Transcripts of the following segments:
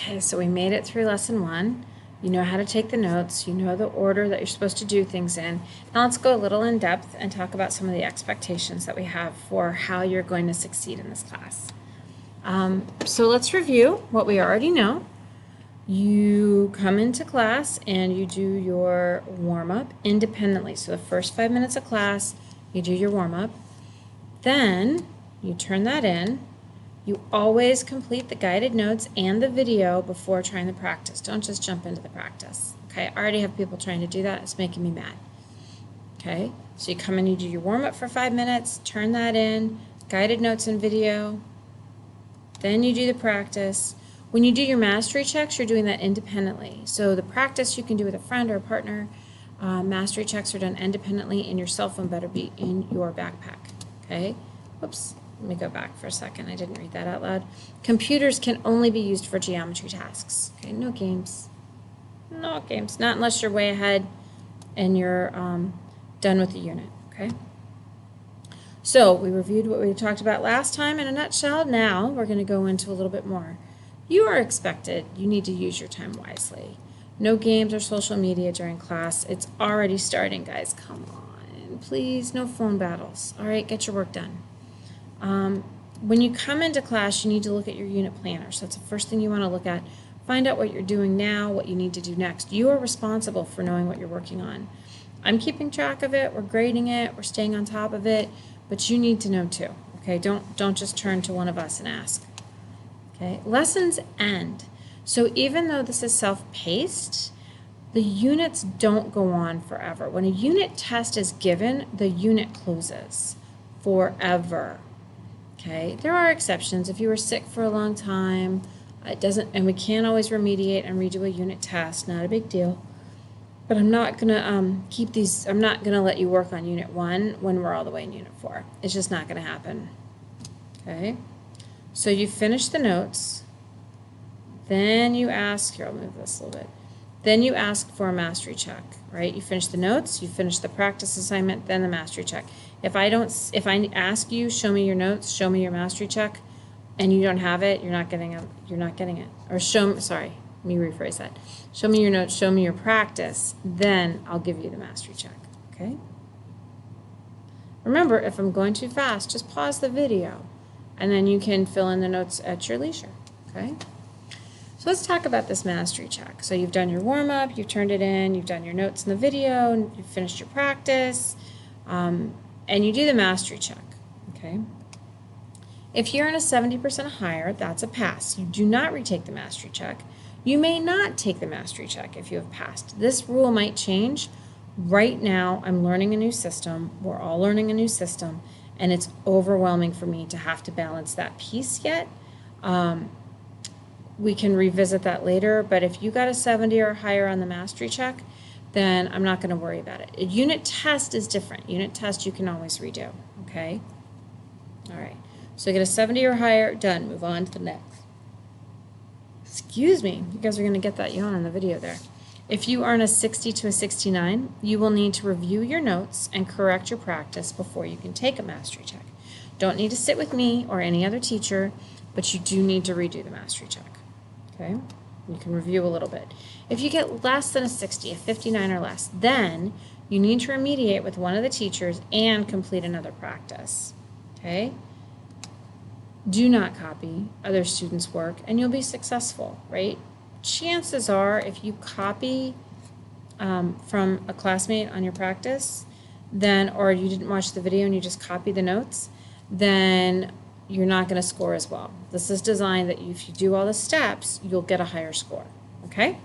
Okay, so we made it through lesson 1. You know how to take the notes. You know the order that you're supposed to do things in. Now let's go a little in depth and talk about some of the expectations that we have for how you're going to succeed in this class. So let's review what we already know. You come into class and you do your warm-up independently. So the first 5 minutes of class, you do your warm-up. Then you turn that in. You always complete the guided notes and the video before trying the practice. Don't just jump into the practice. Okay, I already have people trying to do that. It's making me mad. Okay, so you come in, you do your warm-up for 5 minutes, turn that in, guided notes and video. Then you do the practice. When you do your mastery checks, you're doing that independently. So the practice you can do with a friend or a partner. Mastery checks are done independently, and your cell phone better be in your backpack. Okay, whoops. Let me go back for a second. I didn't read that out loud. Computers can only be used for geometry tasks. Okay, no games. No games. Not unless you're way ahead and you're done with the unit. Okay. So we reviewed what we talked about last time in a nutshell. Now we're going to go into a little bit more. You are expected. You need to use your time wisely. No games or social media during class. It's already starting, guys. Come on. Please, no phone battles. All right, get your work done. When you come into class, you need to look at your unit planner. So that's the first thing you want to look at. Find out what you're doing now, what you need to do next. You are responsible for knowing what you're working on. I'm keeping track of it. We're grading it. We're staying on top of it. But you need to know too. Okay, don't just turn to one of us and ask. Okay, lessons end. So even though this is self-paced, the units don't go on forever. When a unit test is given, the unit closes forever. Okay, there are exceptions. If you were sick for a long time, it doesn't, and we can't always remediate and redo a unit test, not a big deal. But I'm not gonna keep these, I'm not gonna let you work on unit 1 when we're all the way in unit 4. It's just not gonna happen. Okay, so you finish the notes, then you ask, here I'll move this a little bit, then you ask for a mastery check, right? You finish the notes, you finish the practice assignment, then the mastery check. If I ask you, show me your notes, show me your mastery check, and you don't have it, you're not getting it. Or sorry, let me rephrase that. Show me your notes, show me your practice, then I'll give you the mastery check, okay? Remember, if I'm going too fast, just pause the video, and then you can fill in the notes at your leisure, okay? So let's talk about this mastery check. So you've done your warm-up, you've turned it in, you've done your notes in the video, and you've finished your practice, and you do the mastery check, okay? If you're in a 70% or higher, that's a pass. You do not retake the mastery check. You may not take the mastery check if you have passed. This rule might change. Right now, I'm learning a new system. We're all learning a new system, and it's overwhelming for me to have to balance that piece yet. We can revisit that later, but if you got a 70 or higher on the mastery check, then I'm not going to worry about it. A unit test is different. Unit test you can always redo, okay? All right, so get a 70 or higher, done. Move on to the next. Excuse me, you guys are going to get that yawn in the video there. If you earn a 60 to a 69, you will need to review your notes and correct your practice before you can take a mastery check. Don't need to sit with me or any other teacher, but you do need to redo the mastery check, okay? You can review a little bit. If you get less than a 60, a 59 or less, then you need to remediate with one of the teachers and complete another practice, okay? Do not copy other students' work and you'll be successful, right? Chances are if you copy from a classmate on your practice, then, or you didn't watch the video and you just copy the notes, then you're not going to score as well. This is designed that if you do all the steps, you'll get a higher score, okay?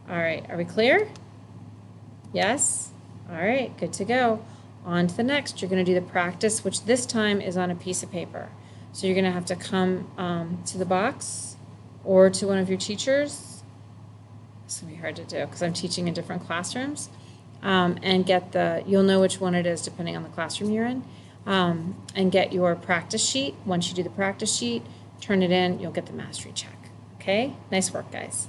All right, are we clear? Yes? All right, good to go. On to the next. You're going to do the practice, which this time is on a piece of paper. So you're going to have to come to the box or to one of your teachers. It's going to be hard to do because I'm teaching in different classrooms. And get you'll know which one it is depending on the classroom you're in. And get your practice sheet. Once you do the practice sheet, turn it in, you'll get the mastery check. Okay? Nice work, guys.